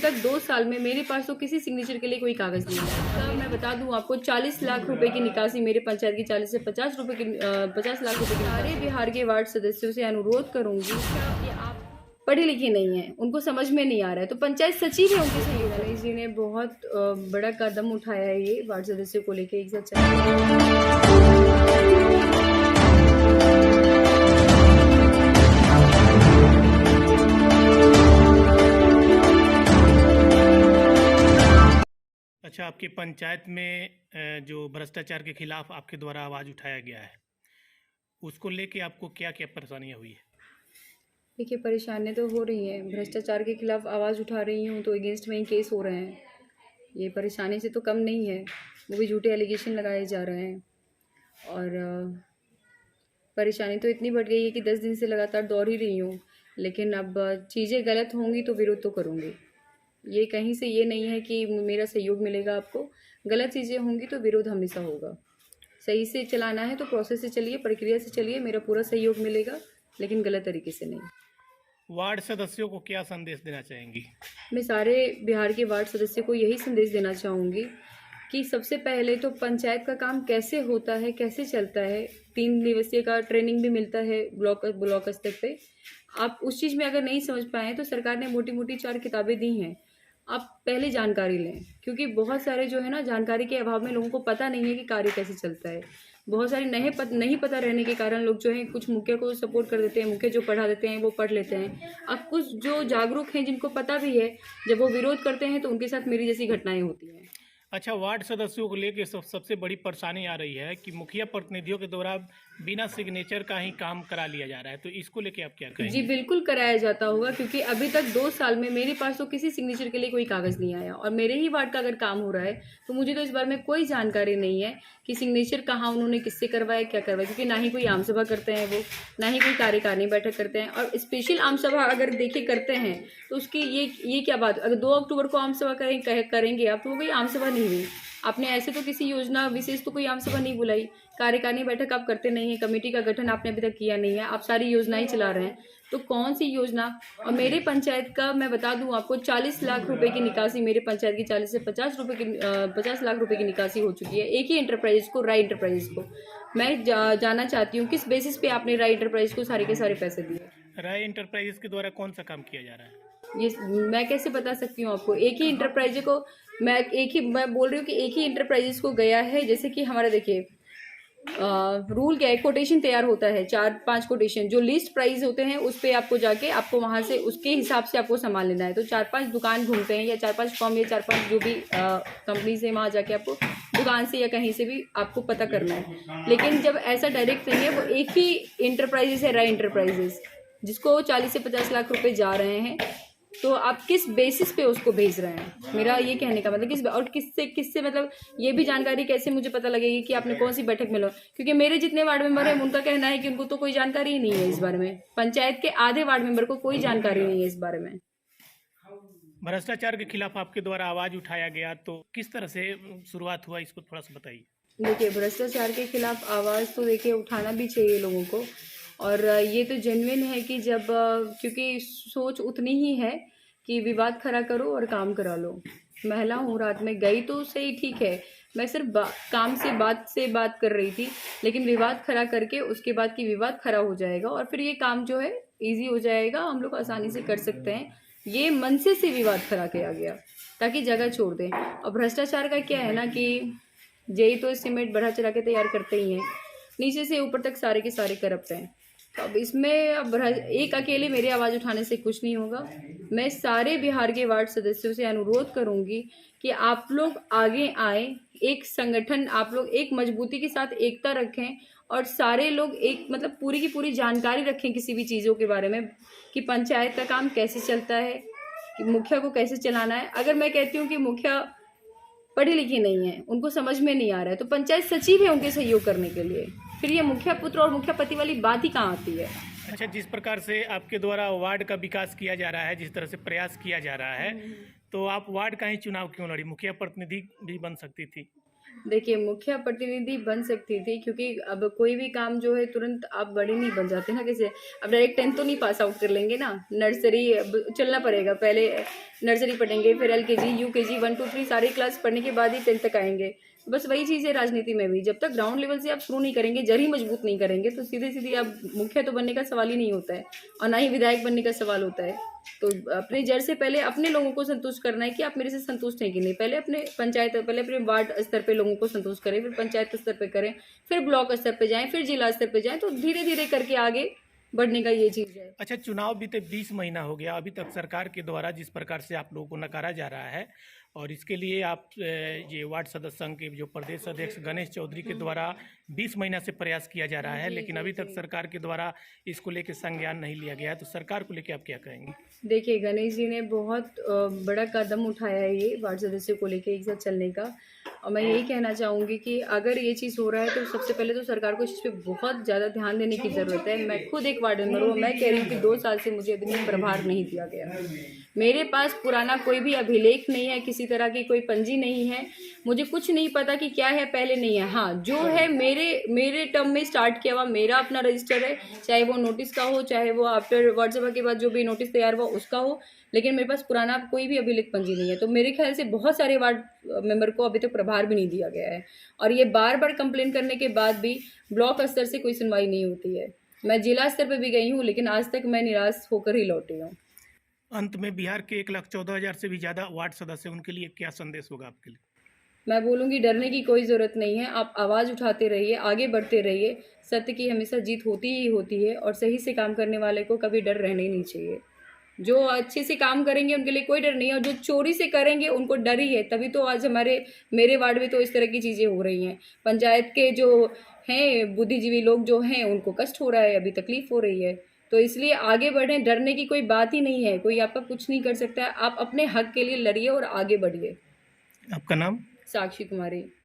तक 2 साल में मेरे पास तो किसी सिग्नेचर के लिए कोई कागज़ नहीं है। मैं बता दूं आपको, 40 लाख रुपए की निकासी मेरे पंचायत की, 40 से 50 रुपए की 50 लाख रुपए की सारे बिहार के वार्ड सदस्यों से अनुरोध करूंगी कि आप पढ़े लिखे नहीं हैं, उनको समझ में नहीं आ रहा है, तो पंचायत सचिव है उनके सहयोग वाले जी ने बहुत बड़ा कदम उठाया है ये वार्ड सदस्यों को लेकर एक साथ अच्छा, आपकी पंचायत में जो भ्रष्टाचार के खिलाफ आपके द्वारा आवाज़ उठाया गया है, उसको लेके आपको क्या क्या परेशानियां हुई है? देखिए, परेशानियाँ तो हो रही हैं, भ्रष्टाचार के खिलाफ आवाज़ उठा रही हूँ तो अगेंस्ट में ही केस हो रहे हैं। ये परेशानी से तो कम नहीं है, वो भी झूठे एलिगेशन लगाए जा रहे हैं। और परेशानी तो इतनी बढ़ गई है कि 10 दिन से लगातार दौड़ ही रही हूँ, लेकिन अब चीज़ें गलत होंगी तो विरोध तो करूँगी। ये कहीं से ये नहीं है कि मेरा सहयोग मिलेगा आपको, गलत चीज़ें होंगी तो विरोध हमेशा होगा। सही से चलाना है तो प्रोसेस से चलिए, प्रक्रिया से चलिए, मेरा पूरा सहयोग मिलेगा, लेकिन गलत तरीके से नहीं। वार्ड सदस्यों को क्या संदेश देना चाहेंगी? मैं सारे बिहार के वार्ड सदस्यों को यही संदेश देना चाहूँगी कि सबसे पहले तो पंचायत का काम कैसे होता है, कैसे चलता है। 3 दिवसीय का ट्रेनिंग भी मिलता है ब्लॉक स्तर पे। आप उस चीज़ में अगर नहीं समझ पाए तो सरकार ने मोटी मोटी 4 किताबें दी हैं, आप पहले जानकारी लें, क्योंकि बहुत सारे जो है ना, जानकारी के अभाव में लोगों को पता नहीं है कि कार्य कैसे चलता है। बहुत सारे नहीं पता रहने के कारण लोग जो है कुछ मुखिया को सपोर्ट कर देते हैं, मुखिया जो पढ़ा देते हैं वो पढ़ लेते हैं। अब कुछ जो जागरूक हैं, जिनको पता भी है, जब वो विरोध करते हैं तो उनके साथ मेरी जैसी घटनाएं होती हैं। अच्छा, वार्ड सदस्यों को लेके सबसे बड़ी परेशानी आ रही है कि मुखिया प्रतिनिधियों के द्वारा बिना सिग्नेचर का ही काम करा लिया जा रहा है, तो इसको लेके आप क्या जी कहेंगे? बिल्कुल कराया जाता होगा, क्योंकि अभी तक 2 साल में मेरे पास तो किसी सिग्नेचर के लिए कोई कागज़ नहीं आया, और मेरे ही वार्ड का अगर काम हो रहा है तो मुझे तो इस बारे में कोई जानकारी नहीं है कि सिग्नेचर कहाँ उन्होंने किससे करवाया, क्या करवाया, क्योंकि ना ही कोई आम सभा करते हैं वो, ना ही कोई कार्यकारिणी बैठक करते हैं। और स्पेशल आम सभा अगर देखिए करते हैं तो उसकी ये क्या बात, अगर 2 अक्टूबर को आम सभा करेंगे आप, तो वो कोई आम सभा नहीं हुई। आपने ऐसे तो किसी योजना विशेष तो कोई आम सभा नहीं बुलाई, कार्यकारिणी बैठक आप करते नहीं है, कमेटी का गठन आपने अभी तक किया नहीं है, आप सारी योजनाएं चला रहे हैं, तो कौन सी योजना। और मेरे पंचायत का मैं बता दूं आपको, 40 लाख रुपए की निकासी मेरे पंचायत की, 40 से 50 रुपए की 50 लाख रुपए की निकासी हो चुकी है एक ही इंटरप्राइजेस को, राय इंटरप्राइजेस को। मैं जानना चाहती हूँ किस बेसिस पे आपने राय इंटरप्राइज को सारे के सारे पैसे दिए। राय इंटरप्राइजेस के द्वारा कौन सा काम किया जा रहा है? ये मैं कैसे बता सकती हूँ आपको, एक ही इंटरप्राइज को मैं बोल रही हूँ कि एक ही इंटरप्राइजेस को गया है। जैसे कि हमारा देखिए रूल क्या है, कोटेशन तैयार होता है, 4-5 कोटेशन, जो लिस्ट प्राइस होते हैं उस पे आपको जाके आपको वहां से उसके हिसाब से आपको सामान लेना है। तो 4-5 दुकान घूमते हैं, या 4-5 फॉर्म, या 4-5 जो भी कंपनी से, वहां जाके आपको दुकान से या कहीं से भी आपको पता करना है। लेकिन जब ऐसा डायरेक्ट नहीं है, वो एक ही इंटरप्राइजेस है, राय इंटरप्राइजेस, जिसको 40 से 50 लाख रुपए जा रहे हैं। तो आप किस बेसिस पे उसको भेज रहे हैं, मेरा ये कहने का मतलब किस, और किससे मतलब ये भी जानकारी कैसे मुझे पता लगेगी कि आपने कौन सी बैठक में लो, क्योंकि मेरे जितने वार्ड मेंबर हैं उनका कहना है कि उनको तो कोई जानकारी ही नहीं है इस बारे में। पंचायत के आधे वार्ड मेंबर को कोई जानकारी नहीं है इस बारे में। भ्रष्टाचार के खिलाफ आपके द्वारा आवाज़ उठाया गया, तो किस तरह से शुरुआत हुआ, इसको थोड़ा सा बताइए। देखिए, भ्रष्टाचार के खिलाफ आवाज़ तो देखिए उठाना भी चाहिए लोगों को, और ये तो जेन्युइन है कि जब क्योंकि सोच उतनी ही है कि विवाद खड़ा करो और काम करा लो। महिला हूँ, रात में गई तो सही, ठीक है, मैं सिर्फ काम से बात कर रही थी, लेकिन विवाद खड़ा करके उसके बाद की विवाद खड़ा हो जाएगा और फिर ये काम जो है ईजी हो जाएगा, हम लोग आसानी से कर सकते हैं। ये मन से विवाद खड़ा किया गया ताकि जगह छोड़ दें। और भ्रष्टाचार का क्या है ना कि जेई तो सीमेंट बढ़ा चढ़ा के तैयार करते ही हैं, नीचे से ऊपर तक सारे के सारे करप्ट हैं। तो अब इसमें अब एक अकेले मेरी आवाज़ उठाने से कुछ नहीं होगा। मैं सारे बिहार के वार्ड सदस्यों से अनुरोध करूंगी कि आप लोग आगे आए, एक संगठन, आप लोग एक मजबूती के साथ एकता रखें, और सारे लोग एक मतलब पूरी की पूरी जानकारी रखें किसी भी चीज़ों के बारे में, कि पंचायत का काम कैसे चलता है, कि मुखिया को कैसे चलाना है। अगर मैं कहती हूँ कि मुखिया पढ़ी लिखी नहीं है, उनको समझ में नहीं आ रहा है, तो पंचायत सचिव है उनके सहयोग करने के लिए, फिर ये मुखिया पुत्र और मुखिया पति वाली बात ही कहाँ आती है। अच्छा, जिस प्रकार से आपके द्वारा वार्ड का विकास किया जा रहा है, जिस तरह से प्रयास किया जा रहा है, तो आप वार्ड का ही चुनाव क्यों लड़ी? मुखिया प्रतिनिधि भी बन सकती थी। देखिए, मुखिया प्रतिनिधि बन सकती थी, क्योंकि अब कोई भी काम जो है तुरंत आप बड़े नहीं बन जाते ना। कैसे अब डायरेक्ट 10th तो नहीं पास आउट कर लेंगे ना। नर्सरी अब चलना पड़ेगा, पहले नर्सरी पढ़ेंगे, फिर एलकेजी, यूकेजी, 1 2 3 सारी क्लास पढ़ने के बाद ही 10th तक आएंगे। बस वही चीज़ है राजनीति में भी, जब तक ग्राउंड लेवल से आप शुरू नहीं करेंगे, जड़ ही मजबूत नहीं करेंगे, तो सीधे सीधे आप मुखिया तो बनने का सवाल ही नहीं होता है, और ना ही विधायक बनने का सवाल होता है। तो अपने जड़ से पहले अपने लोगों को संतुष्ट करना है कि आप मेरे से संतुष्ट हैं कि नहीं। पहले अपने पंचायत, पहले अपने वार्ड स्तर पे लोगों को संतुष्ट करें, फिर पंचायत स्तर पे करें, फिर ब्लॉक स्तर पे जाएं, फिर जिला स्तर पे जाएं, तो धीरे धीरे करके आगे बढ़ने का ये चीज़ है। अच्छा, चुनाव बीते 20 महीना हो गया, अभी तक सरकार के द्वारा जिस प्रकार से आप लोगों को नकारा जा रहा है, और इसके लिए आप ये वार्ड सदस्य संघ के जो प्रदेश अध्यक्ष गणेश चौधरी के द्वारा 20 महीना से प्रयास किया जा रहा है, लेकिन अभी तक सरकार के द्वारा इसको लेकर संज्ञान नहीं लिया गया है, तो सरकार को लेकर आप क्या कहेंगे? देखिए, गणेश जी ने बहुत बड़ा कदम उठाया है ये वार्ड सदस्य को लेके एक साथ चलने का। और मैं यही कहना चाहूँगी कि अगर ये चीज़ हो रहा है तो सबसे पहले तो सरकार को इस चीज़ पे बहुत ज़्यादा ध्यान देने की ज़रूरत है। मैं खुद एक वार्ड मेंबर हूँ, मैं कह रही हूँ कि 2 साल से मुझे अधिनियम प्रभार नहीं दिया गया। मेरे पास पुराना कोई भी अभिलेख नहीं है, किसी तरह की कोई पंजी नहीं है, मुझे कुछ नहीं पता कि क्या है पहले नहीं है। हाँ, जो है मेरे टर्म में स्टार्ट किया हुआ मेरा अपना रजिस्टर है, चाहे वो नोटिस का हो, चाहे वो आफ्टर वार्ड सभा के बाद जो भी नोटिस तैयार हुआ उसका हो, लेकिन मेरे पास पुराना कोई भी अभिलेख पंजी नहीं है। तो मेरे ख्याल से बहुत सारे वार्ड मेंबर को अभी तक प्रभार भी नहीं दिया गया है, और ये बार बार कंप्लेन करने के बाद भी ब्लॉक स्तर से कोई सुनवाई नहीं होती है। मैं जिला स्तर पर भी गई हूँ, लेकिन आज तक मैं निराश होकर ही लौटी हूँ। अंत में बिहार के 1,14,000 से भी ज़्यादा वार्ड सदस्य, उनके लिए क्या संदेश होगा आपके लिए? मैं बोलूँगी डरने की कोई ज़रूरत नहीं है, आप आवाज़ उठाते रहिए, आगे बढ़ते रहिए। सत्य की हमेशा जीत होती ही होती है, और सही से काम करने वाले को कभी डर रहना ही नहीं चाहिए। जो अच्छे से काम करेंगे उनके लिए कोई डर नहीं है, और जो चोरी से करेंगे उनको डर ही है। तभी तो आज मेरे वार्ड में तो इस तरह की चीज़ें हो रही हैं। पंचायत के जो हैं बुद्धिजीवी लोग जो हैं, उनको कष्ट हो रहा है, अभी तकलीफ़ हो रही है। तो इसलिए आगे बढ़ें, डरने की कोई बात ही नहीं है, कोई आपका कुछ नहीं कर सकता है। आप अपने हक के लिए लड़िए और आगे बढ़िए। आपका नाम? साक्षी कुमारी।